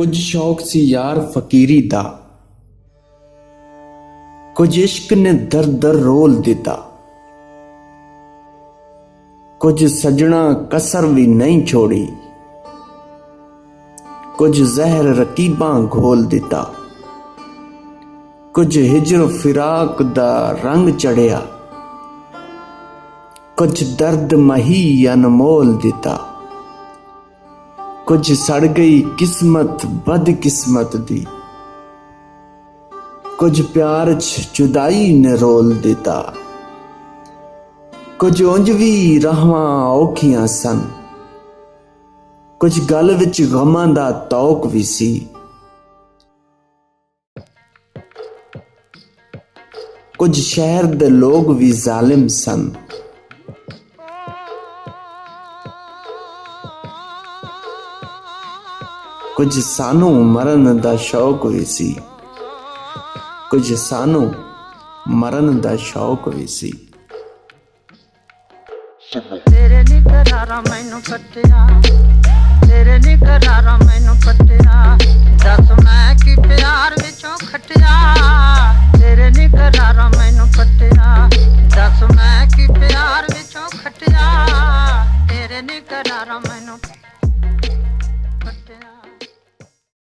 ਕੁਝ ਸ਼ੌਕ ਸੀ ਯਾਰ ਫਕੀਰੀ ਦਾ, ਕੁਝ ਇਸ਼ਕ ਨੇ ਦਰ ਦਰ ਰੋਲ ਦਿੱਤਾ। ਕੁਝ ਸਜਣਾ ਕਸਰ ਵੀ ਨਹੀਂ ਛੋੜੀ, ਕੁਝ ਜ਼ਹਿਰ ਰਕੀਬਾਂ ਘੋਲ ਦਿੱਤਾ। ਕੁਝ ਹਿਜਰ ਫਿਰਾਕ ਦਾ ਰੰਗ ਚੜਿਆ, ਕੁਝ ਦਰਦ ਮਹੀ ਅਨਮੋਲ ਦਿੱਤਾ। ਕੁਝ ਸੜ ਗਈ ਕਿਸਮਤ ਬਦਕਿਸਮਤ ਦੀ, ਕੁਝ ਪਿਆਰ 'ਚ ਜੁਦਾਈ ਨੇ ਰੋਲ ਦਿੱਤਾ। ਕੁਝ ਉਂਝ ਵੀ ਰਾਹਾਂ ਔਖੀਆਂ ਸਨ, ਕੁਝ ਗਲ ਵਿੱਚ ਗਮਾਂ ਦਾ ਤੌਕ ਵੀ ਸੀ। ਕੁਝ ਸ਼ਹਿਰ ਦੇ ਲੋਕ ਵੀ ਜ਼ਾਲਿਮ ਸਨ, ਕੁਝ ਸਾਨੂੰ ਮਰਨ ਦਾ ਸ਼ੌਕ ਵੀ ਸੀ, ਕੁਝ ਸਾਨੂੰ ਮਰਨ ਦਾ ਸ਼ੌਕ ਵੀ ਸੀ। ਤੇਰੇ ਨੀ ਕਰਾਰਾਂ ਮੈਨੂੰ ਪੱਟਿਆ, ਤੇਰੇ ਨੀ ਕਰਾਰਾਂ ਮੈਨੂੰ ਪੱਟਿਆ। ਦੱਸ ਮੈਂ ਕੀ ਪਿਆਰ ਵਿੱਚੋਂ ਖੱਟਿਆ, ਤੇਰੇ ਨੀ ਕਰਾਰਾਂ ਮੈਨੂੰ ਪੱਟਿਆ। ਦੱਸ ਮੈਂ ਕੀ ਪਿਆਰ ਵਿੱਚੋਂ ਖੱਟਿਆ, ਤੇਰੇ ਨੀ ਕਰਾਰਾਂ ਮੈਨੂੰ ਪੱਟਿਆ।